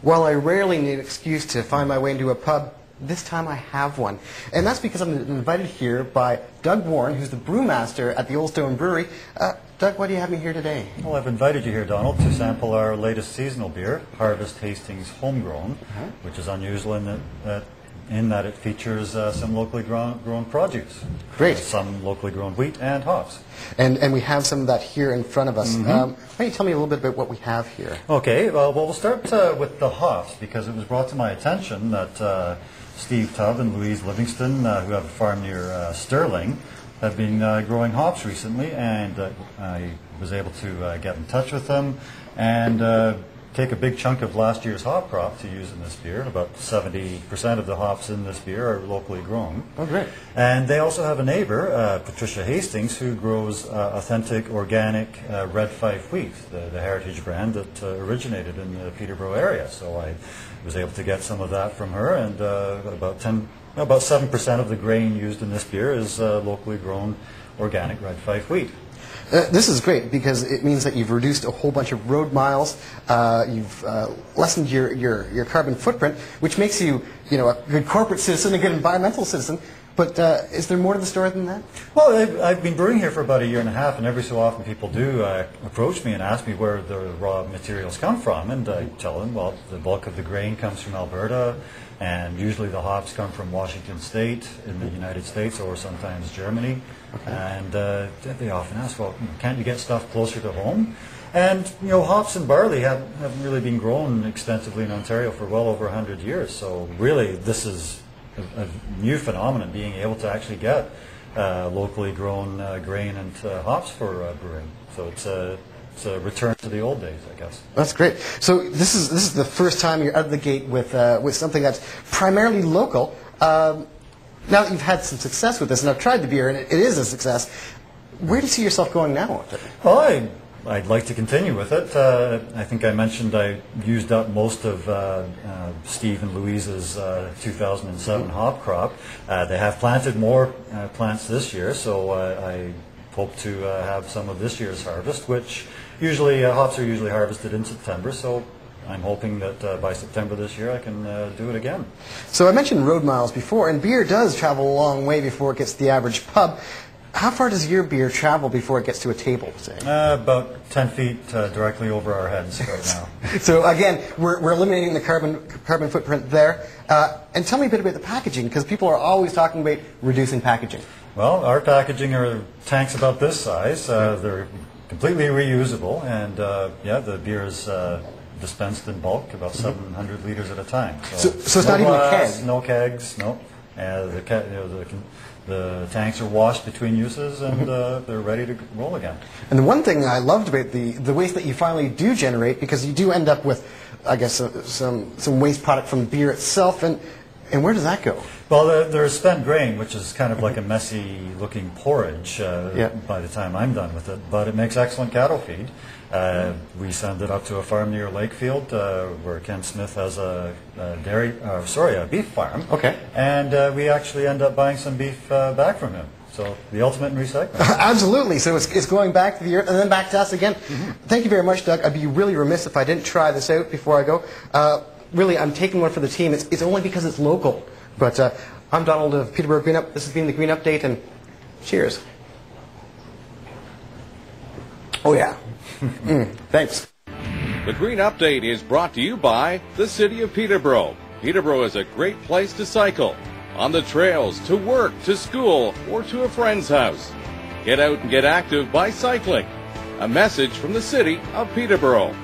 While I rarely need an excuse to find my way into a pub, this time I have one. And that's because I'm invited here by Doug Warren, who's the brewmaster at the Olde Stone Brewery. Doug, why do you have me here today? Well, I've invited you here, Donald, to sample our latest seasonal beer, Harvest Hastings Homegrown, which is unusual in that it features some locally grown produce. Great. Some locally grown wheat and hops. And we have some of that here in front of us. Why don't you tell me a little bit about what we have here? Okay, well, we'll start with the hops, because it was brought to my attention that Steve Tubb and Louise Livingston, who have a farm near Stirling, have been growing hops recently, and I was able to get in touch with them and take a big chunk of last year's hop crop to use in this beer. About 70% of the hops in this beer are locally grown. Oh, great. And they also have a neighbor, Patricia Hastings, who grows authentic, organic red fife wheat, the heritage brand that originated in the Peterborough area. So I was able to get some of that from her, and about 7% of the grain used in this beer is locally grown organic red fife wheat. This is great because it means that you've reduced a whole bunch of road miles, you've lessened your carbon footprint, which makes you, a good corporate citizen, a good environmental citizen. But is there more to the story than that? Well, I've been brewing here for about a year and a half, and every so often people do approach me and ask me where the raw materials come from, and I tell them, well, the bulk of the grain comes from Alberta, and usually the hops come from Washington State in the United States, or sometimes Germany. Okay. And they often ask, well, can't you get stuff closer to home? And, hops and barley haven't really been grown extensively in Ontario for well over 100 years, so really this is a new phenomenon, being able to actually get locally grown grain and hops for brewing. So it's a return to the old days, I guess. That's great. So this is the first time you're out of the gate with something that's primarily local. Now that you've had some success with this, and I've tried the beer, and it is a success, where do you see yourself going now with it? Well, I'd like to continue with it. I think I mentioned I used up most of Steve and Louise's 2007 hop crop. They have planted more plants this year, so I hope to have some of this year's harvest, which hops are usually harvested in September, so I'm hoping that by September this year I can do it again. So I mentioned road miles before, and beer does travel a long way before it gets to the average pub. How far does your beer travel before it gets to a table, say? About 10 feet directly over our heads right now. So again, we're eliminating the carbon footprint there. And tell me a bit about the packaging, because people are always talking about reducing packaging. Well, our packaging are tanks about this size. They're completely reusable, and the beer is dispensed in bulk, about 700 liters at a time. So it's not even a keg? No kegs, no. The tanks are washed between uses, and they're ready to roll again. And the one thing I loved about the waste that you finally do generate, because you do end up with, I guess, some waste product from beer itself, and where does that go? Well, there's spent grain, which is kind of like a messy-looking porridge by the time I'm done with it, but it makes excellent cattle feed. We send it up to a farm near Lakefield, where Ken Smith has a beef farm. Okay. And we actually end up buying some beef back from him. So the ultimate in recycling. Absolutely. So it's going back to the earth and then back to us again. Thank you very much, Doug. I'd be really remiss if I didn't try this out before I go. Really, I'm taking one for the team. It's only because it's local. But I'm Donald of Peterborough Green Up. This has been the Green Update, and cheers. Oh, yeah. Thanks. The Green Update is brought to you by the City of Peterborough. Peterborough is a great place to cycle. On the trails, to work, to school, or to a friend's house. Get out and get active by cycling. A message from the City of Peterborough.